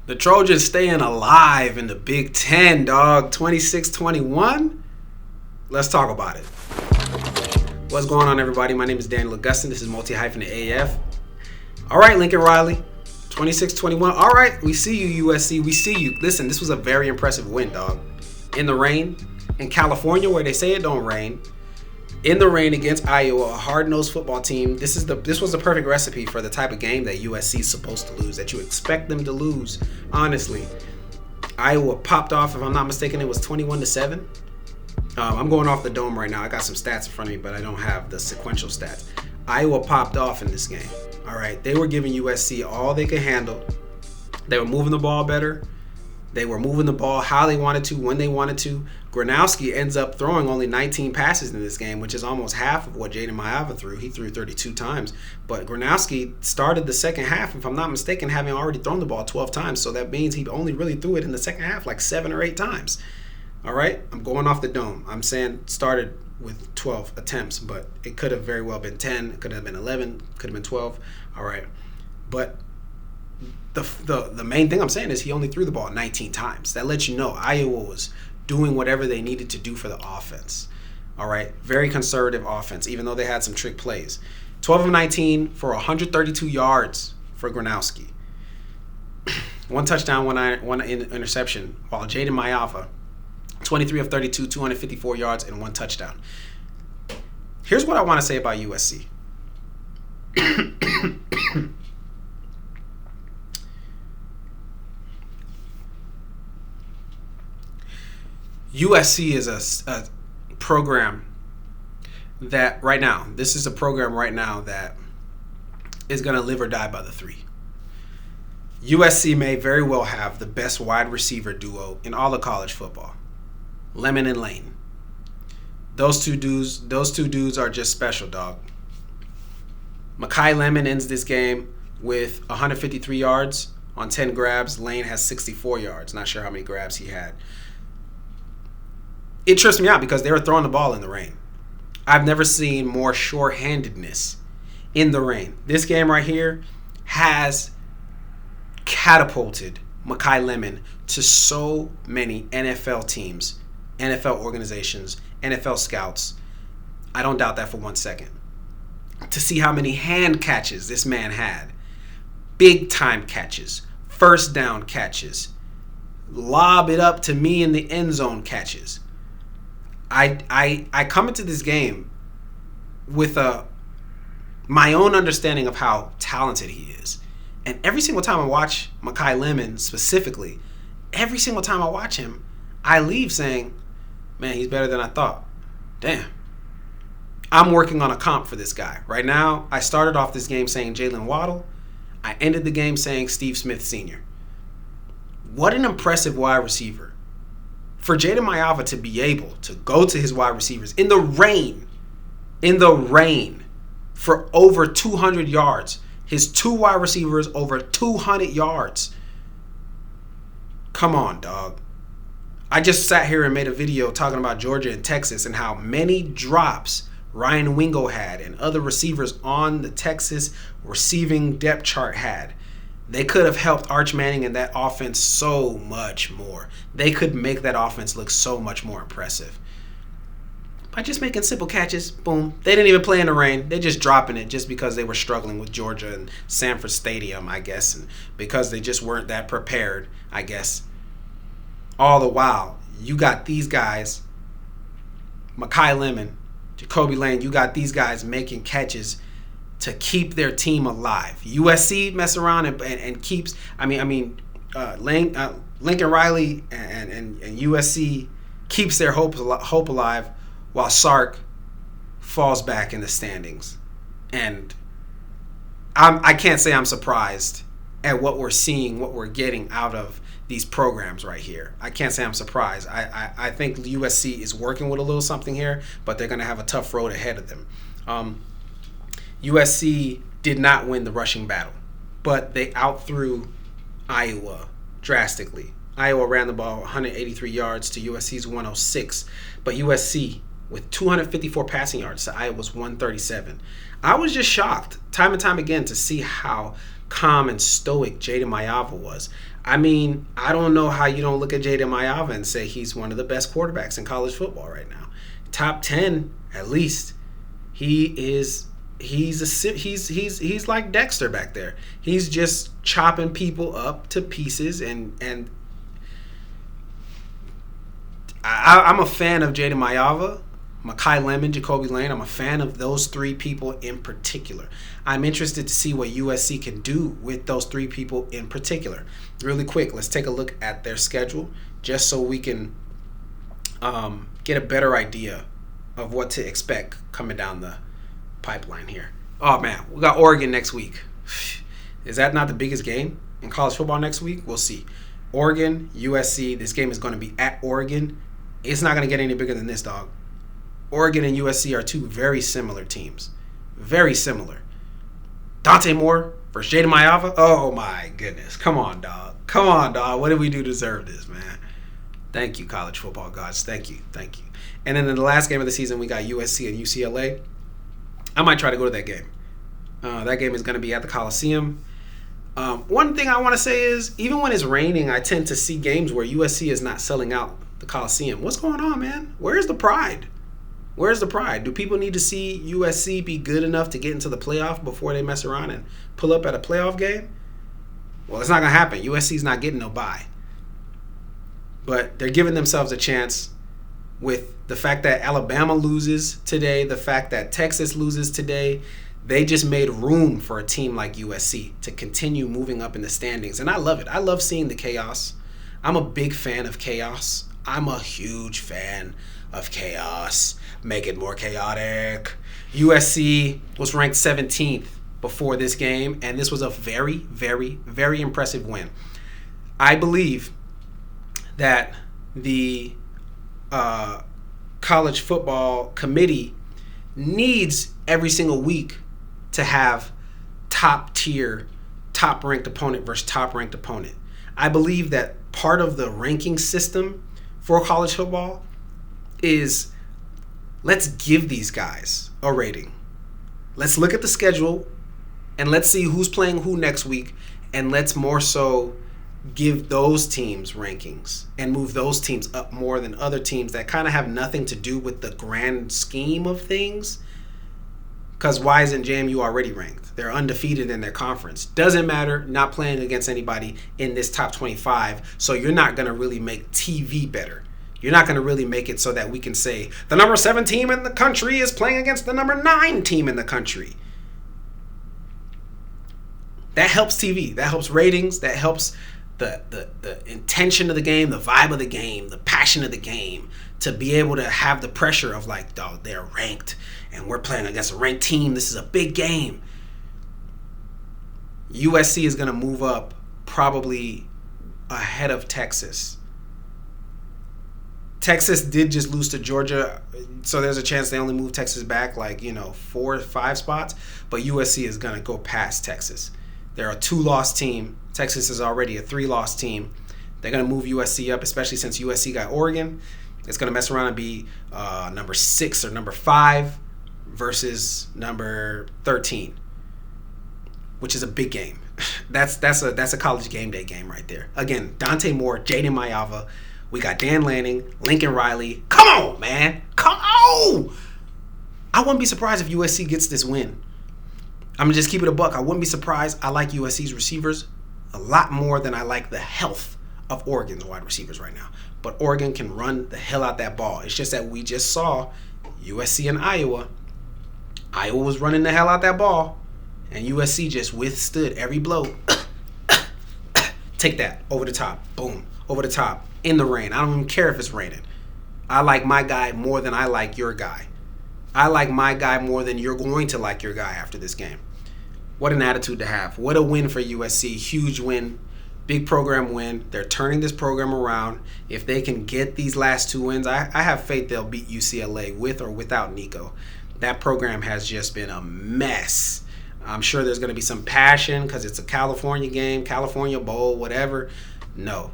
The Trojans staying alive in the Big Ten, dog. 26-21. Let's talk about it. What's going on, everybody? My name is Daniel Augustin. This is multi-AF. All right, Lincoln Riley. 26-21. All right, we see you, USC. We see you. Listen, this was a very impressive win, dog. In the rain, in California, where they say it don't rain. In the rain against Iowa, a hard-nosed football team. This was the perfect recipe for the type of game that USC is supposed to lose, that you expect them to lose, honestly. Iowa popped off, if I'm not mistaken, it was 21-7. I'm going off the dome right now. I got some stats in front of me, but I don't have the sequential stats. Iowa popped off in this game. All right, they were giving USC all they could handle. They were moving the ball better. They were moving the ball how they wanted to, when they wanted to. Gronowski ends up throwing only 19 passes in this game, which is almost half of what Jaden Maiava threw. He threw 32 times. But Gronowski started the second half, if I'm not mistaken, having already thrown the ball 12 times. So that means he only really threw it in the second half like 7 or 8 times. All right? I'm going off the dome. I'm saying started with 12 attempts, but it could have very well been 10. It could have been 11. Could have been 12. All right. But the main thing I'm saying is he only threw the ball 19 times. That lets you know Iowa was doing whatever they needed to do for the offense. All right, very conservative offense, even though they had some trick plays. 12 of 19 for 132 yards for Gronowski. One touchdown, one interception, while Jaden Maiava, 23 of 32, 254 yards, and 1 touchdown. Here's what I want to say about USC. USC is a program that right now, this is a program right now that is going to live or die by the 3. USC may very well have the best wide receiver duo in all of college football. Lemon and Lane. Those two dudes are just special, dog. Makai Lemon ends this game with 153 yards on 10 grabs. Lane has 64 yards. Not sure how many grabs he had. It trips me out because they were throwing the ball in the rain. I've never seen more sure-handedness in the rain. This game right here has catapulted Makai Lemon to so many NFL teams, NFL organizations, NFL scouts. I don't doubt that for 1 second. To see how many hand catches this man had. Big-time catches. First down catches. Lob it up to me in the end zone catches. I come into this game with my own understanding of how talented he is. And every single time I watch Makai Lemon specifically, every single time I watch him, I leave saying, man, he's better than I thought. Damn. I'm working on a comp for this guy. Right now, I started off this game saying Jalen Waddle. I ended the game saying Steve Smith Sr. What an impressive wide receiver. For Jaden Maiava to be able to go to his wide receivers in the rain, for over 200 yards. His 2 wide receivers over 200 yards. Come on, dog. I just sat here and made a video talking about Georgia and Texas and how many drops Ryan Wingo had and other receivers on the Texas receiving depth chart had. They could have helped Arch Manning and that offense so much more. They could make that offense look so much more impressive. By just making simple catches, boom. They didn't even play in the rain. They're just dropping it just because they were struggling with Georgia and Sanford Stadium, I guess, and because they just weren't that prepared, I guess. All the while, you got these guys, Makai Lemon, Jacoby Lane, you got these guys making catches to keep their team alive. USC mess around and keeps. Lincoln Riley and USC keeps their hope alive, while Sark falls back in the standings. And I can't say I'm surprised at what we're seeing, what we're getting out of these programs right here. I can't say I'm surprised. I think USC is working with a little something here, but they're going to have a tough road ahead of them. USC did not win the rushing battle, but they outthrew Iowa drastically. Iowa ran the ball 183 yards to USC's 106, but USC with 254 passing yards to Iowa's 137. I was just shocked time and time again to see how calm and stoic Jaden Maiava was. I mean, I don't know how you don't look at Jaden Mayava and say he's one of the best quarterbacks in college football right now. Top 10 at least. He's like Dexter back there. He's just chopping people up to pieces, and I'm a fan of Jaden Mayava, Makai Lemon, Jacoby Lane. I'm a fan of those three people in particular. I'm interested to see what USC can do with those three people in particular. Really quick, let's take a look at their schedule just so we can get a better idea of what to expect coming down the pipeline here. Oh man, we got Oregon next week. Is that not the biggest game in college football next week? We'll see. Oregon, USC. This game is going to be at Oregon. It's not going to get any bigger than this, dog. Oregon and USC are two very similar teams. Very similar. Dante Moore versus Jaden Mayava. Oh my goodness. Come on, dog. Come on, dog. What did we do to deserve this, man? Thank you, college football gods. Thank you. Thank you. And then in the last game of the season, we got USC and UCLA. I might try to go to that game. That game is going to be at the Coliseum. One thing I want to say is, even when it's raining, I tend to see games where USC is not selling out the Coliseum. What's going on, man? Where's the pride? Where's the pride? Do people need to see USC be good enough to get into the playoff before they mess around and pull up at a playoff game? Well, it's not going to happen. USC's not getting no bye. But they're giving themselves a chance with the fact that Alabama loses today, the fact that Texas loses today. They just made room for a team like USC to continue moving up in the standings. And I love it. I love seeing the chaos. I'm a big fan of chaos. I'm a huge fan of chaos. Make it more chaotic. USC was ranked 17th before this game, and this was a very, very, very impressive win. I believe that the college football committee needs every single week to have top-tier, top-ranked opponent versus top-ranked opponent. I believe that part of the ranking system for college football is, let's give these guys a rating. Let's look at the schedule and let's see who's playing who next week, and let's more so give those teams rankings and move those teams up more than other teams that kind of have nothing to do with the grand scheme of things. Because why isn't JMU already ranked? They're undefeated in their conference. Doesn't matter, not playing against anybody in this top 25, so you're not going to really make TV better. You're not going to really make it so that we can say the number 7 team in the country is playing against the number 9 team in the country. That helps TV. That helps ratings. That helps the intention of the game, the vibe of the game, the passion of the game, to be able to have the pressure of like, dog, they're ranked and we're playing against a ranked team. This is a big game. USC is going to move up probably ahead of Texas. Texas did just lose to Georgia, so there's a chance they only move Texas back 4 or 5 spots, but USC is going to go past Texas. They're a 2-loss team. Texas is already a 3-loss team. They're going to move USC up, especially since USC got Oregon. It's going to mess around and be number 6 or number 5 versus number 13, which is a big game. That's a college game day game right there. Again, Dante Moore, Jaden Mayava. We got Dan Lanning, Lincoln Riley. Come on, man. Come on. I wouldn't be surprised if USC gets this win. I'm going to just keep it a buck. I wouldn't be surprised. I like USC's receivers a lot more than I like the health of Oregon's wide receivers right now. But Oregon can run the hell out that ball. It's just that we just saw USC and Iowa. Iowa was running the hell out that ball, and USC just withstood every blow. Take that. Over the top. Boom. Over the top. In the rain. I don't even care if it's raining. I like my guy more than I like your guy. I like my guy more than you're going to like your guy after this game. What an attitude to have. What a win for USC. Huge win. Big program win. They're turning this program around. If they can get these last 2 wins, I have faith they'll beat UCLA with or without Nico. That program has just been a mess. I'm sure there's going to be some passion because it's a California game, California Bowl, whatever. No.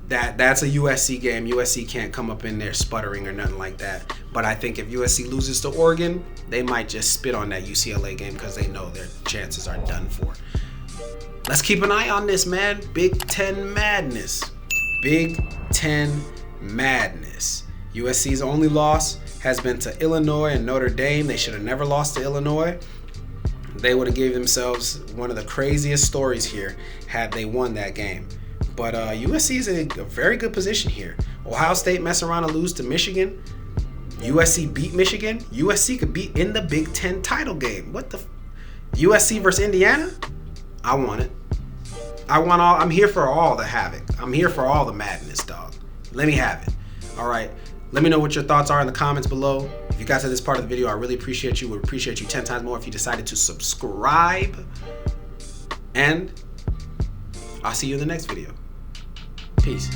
That's a USC game. USC can't come up in there sputtering or nothing like that. But I think if USC loses to Oregon, they might just spit on that UCLA game because they know their chances are done for. let's keep an eye on this, man. Big Ten madness. Big Ten madness. USC's only loss has been to Illinois and Notre Dame. They should have never lost to Illinois. They would have gave themselves one of the craziest stories here had they won that game. But USC is in a very good position here. Ohio State mess around and lose to Michigan. USC beat Michigan. USC could be in the Big Ten title game. What the? USC versus Indiana? I want it. I'm here for all the havoc. I'm here for all the madness, dog. Let me have it. All right. Let me know what your thoughts are in the comments below. If you got to this part of the video, I really appreciate you. Would appreciate you 10 times more if you decided to subscribe. And I'll see you in the next video. Peace.